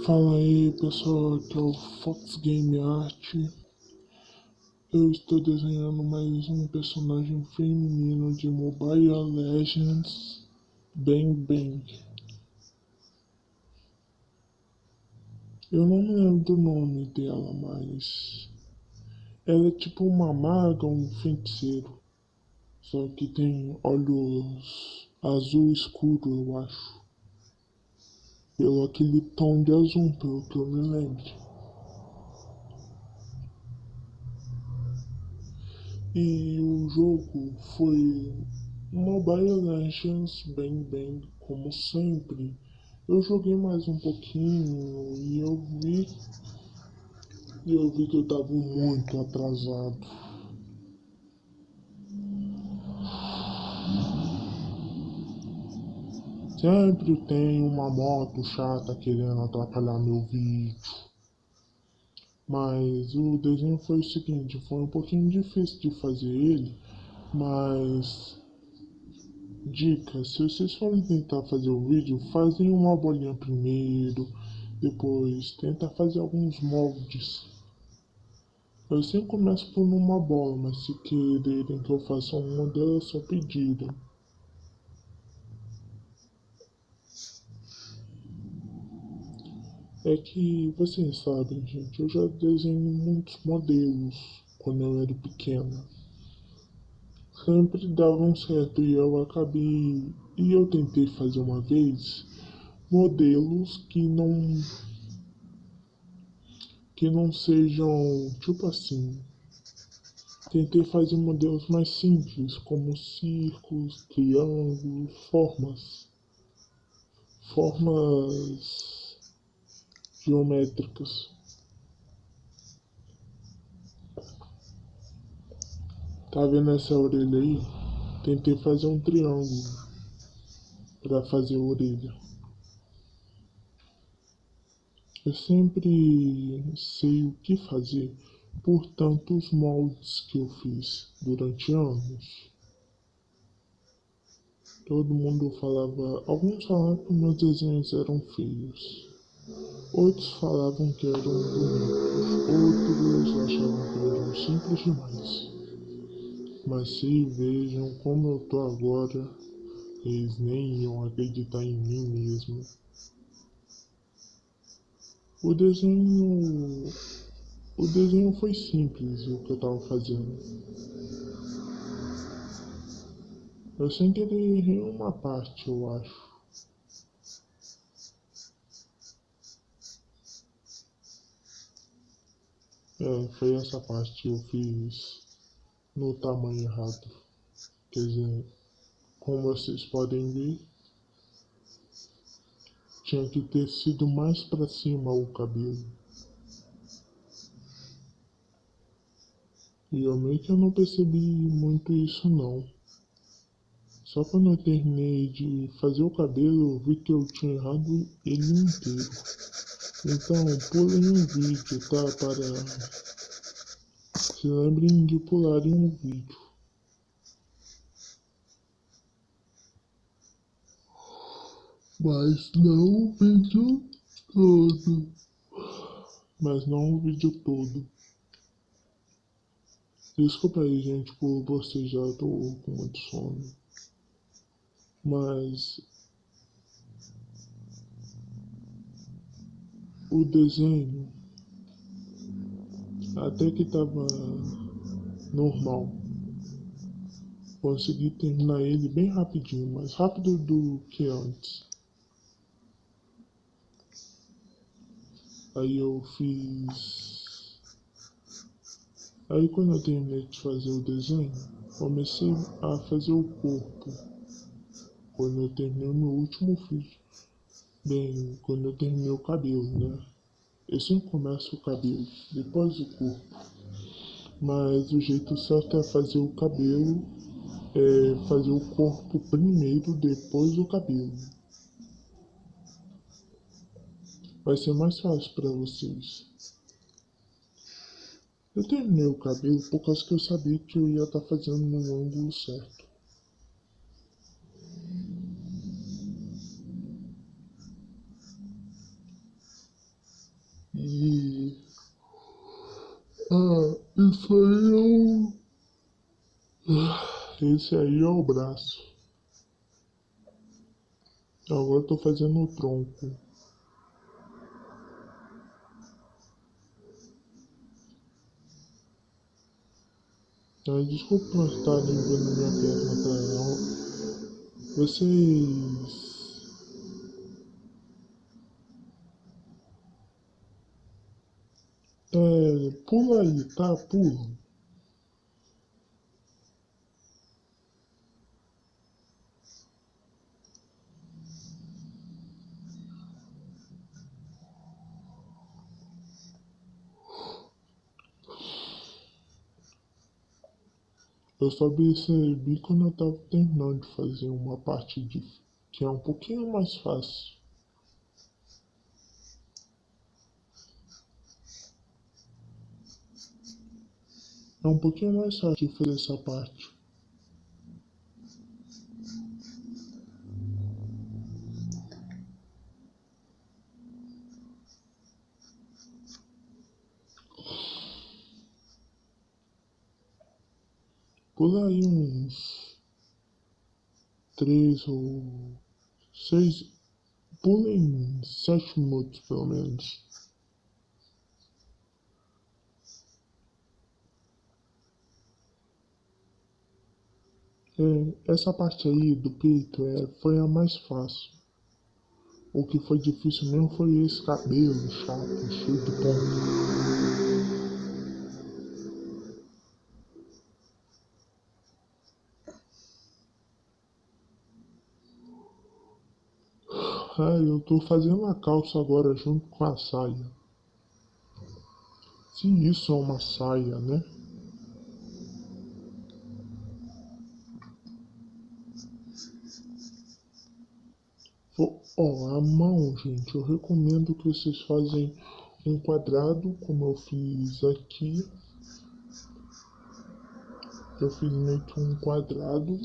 Fala aí pessoal, aqui é o Fox Game Art. Eu estou desenhando mais um personagem feminino de Mobile Legends, Bang Bang. Eu não me lembro do nome dela, mas ela é tipo uma maga, um feiticeiro. Só que tem olhos azul escuro, eu acho. Pelo aquele tom de azul, pelo que eu me lembro. E o jogo foi Mobile Legends Bang Bang, como sempre. Eu joguei mais um pouquinho e eu vi que eu tava muito atrasado. Sempre tem uma moto chata querendo atrapalhar meu vídeo. Mas o desenho foi o seguinte, foi um pouquinho difícil de fazer ele, mas dica, se vocês forem tentar fazer o vídeo, fazem uma bolinha primeiro, depois tenta fazer alguns moldes. Eu sempre começo por uma bola, mas se quererem que eu faça uma delas, só pedirem. É que vocês sabem, gente, eu já desenho muitos modelos quando eu era pequena. Sempre davam certo e eu acabei. E eu tentei fazer uma vez modelos que não sejam tipo assim. Tentei fazer modelos mais simples, como círculos, triângulos, formas geométricas. Tá vendo essa orelha aí? Tentei fazer um triângulo para fazer a orelha. Eu sempre sei o que fazer por tantos moldes que eu fiz durante anos. Todo mundo falava, alguns falavam que meus desenhos eram feios, outros falavam que eram bonitos, outros achavam que eram simples demais. Mas se vejam como eu tô agora, eles nem iam acreditar em mim mesmo. O desenho. O desenho foi simples, o que eu tava fazendo. Eu sem querer errei uma parte, eu acho. Foi essa parte que eu fiz no tamanho errado. Quer dizer, como vocês podem ver, tinha que ter sido mais pra cima o cabelo. E eu meio que eu não percebi muito isso não. Só quando eu terminei de fazer o cabelo, eu vi que eu tinha errado ele inteiro. Então, pulem um vídeo, tá? Se lembrem de pularem um vídeo. Mas não o vídeo todo. Mas não o vídeo todo. Desculpa aí, gente, por bocejar, tô com muito sono. Mas o desenho até que tava normal. Consegui terminar ele bem rapidinho, mais rápido do que antes. Aí eu fiz. Aí quando eu terminei de fazer o desenho, comecei a fazer o corpo. Quando eu terminei o meu último vídeo. Bem, quando eu terminei o cabelo, né? Eu sempre começo o cabelo, depois o corpo. Mas o jeito certo é fazer o cabelo, fazer o corpo primeiro, depois o cabelo. Vai ser mais fácil para vocês. Eu terminei o cabelo por causa que eu sabia que eu ia estar fazendo no ângulo certo. E isso aí esse aí é o braço. Agora eu tô fazendo o tronco. Desculpa por estarem vendo minha perna, tá? Vocês. Pula aí, tá? Pula. Eu só percebi quando eu tava terminando de fazer uma parte que é um pouquinho mais fácil. É um pouquinho mais fácil de fazer essa parte. Pula aí uns 3 ou 6. Pula em 7 minutos pelo menos. Essa parte aí do peito foi a mais fácil. O que foi difícil mesmo foi esse cabelo chato, cheio de ponta. Eu tô fazendo a calça agora junto com a saia. Se isso é uma saia, né? A mão, gente, eu recomendo que vocês fazem um quadrado, como eu fiz aqui. Eu fiz meio que um quadrado,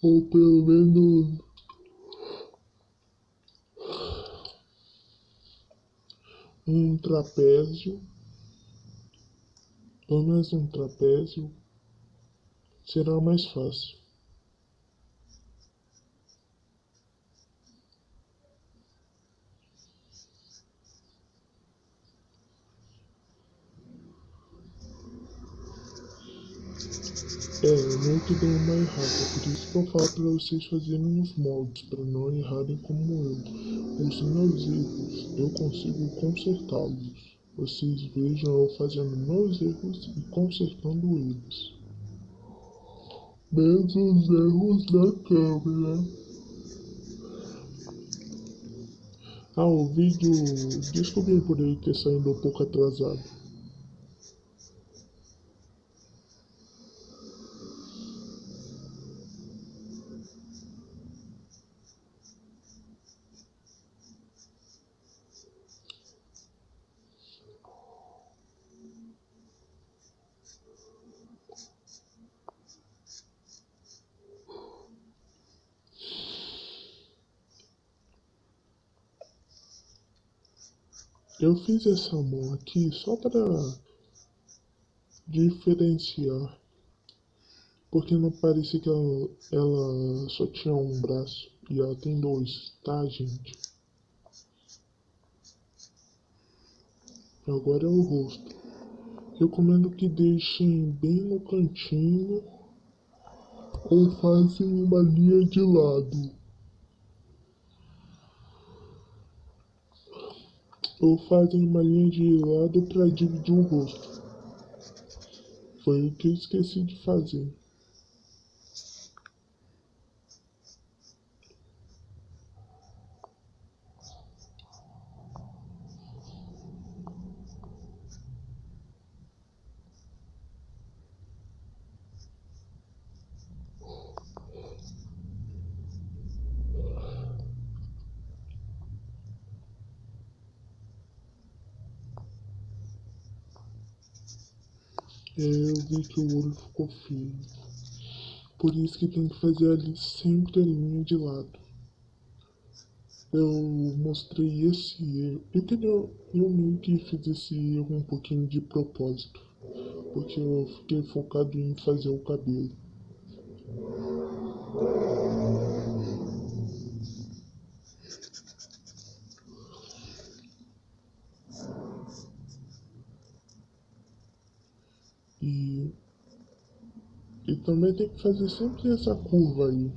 ou pelo menos um trapézio, pelo menos um trapézio, será mais fácil. Meio que deu uma errada, por isso que eu falo para vocês fazerem os moldes, para não errarem como eu. Os meus erros, eu consigo consertá-los. Vocês vejam eu fazendo meus erros e consertando eles. Menos os erros da câmera. O vídeo, desculpe por ele ter saído um pouco atrasado. Eu fiz essa mão aqui só para diferenciar, porque não parecia que ela só tinha um braço e ela tem dois, tá, gente? Agora é o rosto. Recomendo que deixem bem no cantinho ou façam uma linha de lado. Ou fazem uma linha de lado para dividir o rosto. Foi o que eu esqueci de fazer. Eu vi que o olho ficou feio. Por isso que tem que fazer ali sempre a linha de lado. eu mostrei esse erro. Entendeu? Eu meio que fiz esse erro um pouquinho de propósito. Porque eu fiquei focado em fazer o cabelo. E, e também tem que fazer sempre essa curva aí.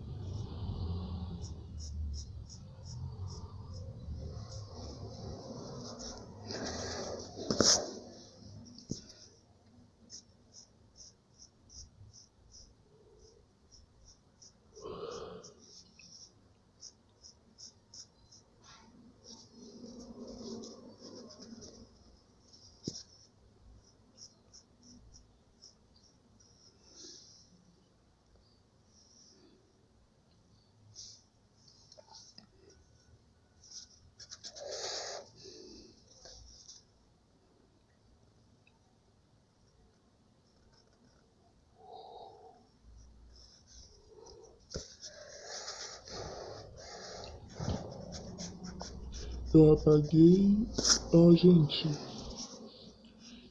Eu apaguei. Ó, gente,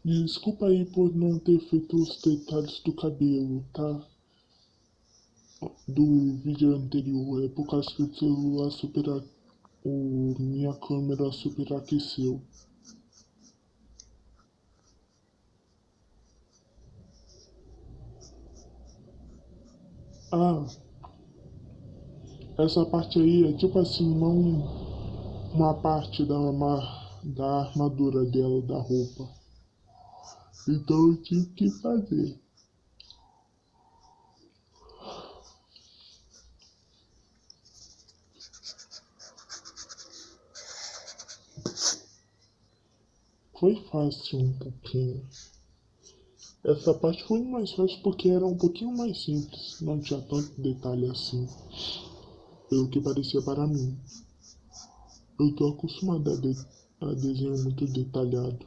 desculpa aí por não ter feito os detalhes do cabelo, tá? Do vídeo anterior. É por causa que o celular minha câmera superaqueceu. Ah, essa parte aí é tipo assim, uma parte da armadura dela, da roupa. Então eu tive que fazer. Foi fácil um pouquinho. Essa parte foi mais fácil porque era um pouquinho mais simples. Não tinha tanto detalhe assim. Pelo que parecia para mim. Eu tô acostumado a desenho muito detalhado.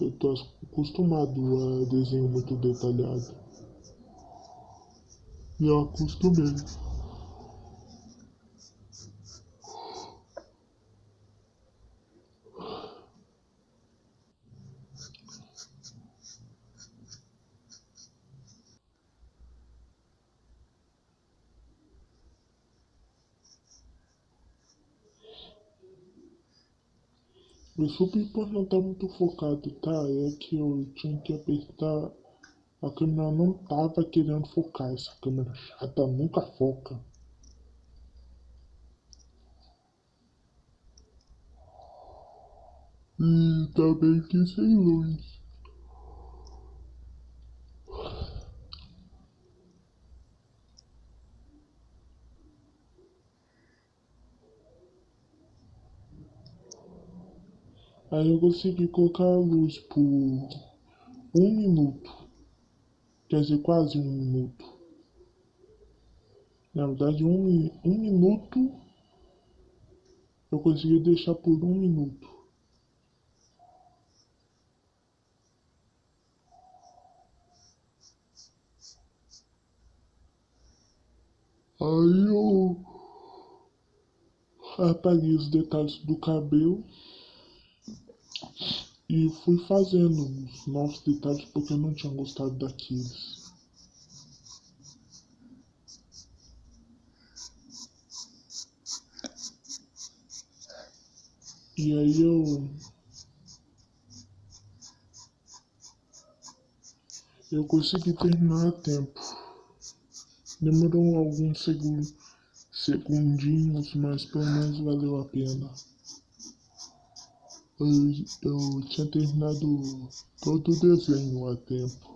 Eu tô acostumado a desenho muito detalhado. E eu acostumei. Desculpe por não estar muito focado, tá? É que eu tinha que apertar. A câmera não tava querendo focar. Essa câmera chata nunca foca. E tá bem que sem luz. Aí eu consegui colocar a luz por 1 minuto. Quer dizer, quase 1 minuto. Na verdade, um minuto eu consegui deixar por 1 minuto. Aí eu apaguei os detalhes do cabelo e fui fazendo os novos detalhes porque eu não tinha gostado daqueles. E aí eu consegui terminar a tempo. Demorou alguns segundinhos, mas pelo menos valeu a pena. Eu tinha terminado todo o desenho a tempo.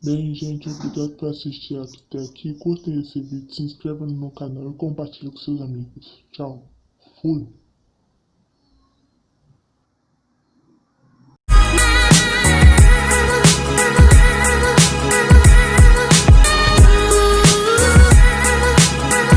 Bem, gente, obrigado por assistir até aqui. Curtem esse vídeo, se inscreva no meu canal e compartilhe com seus amigos. Tchau. Fui.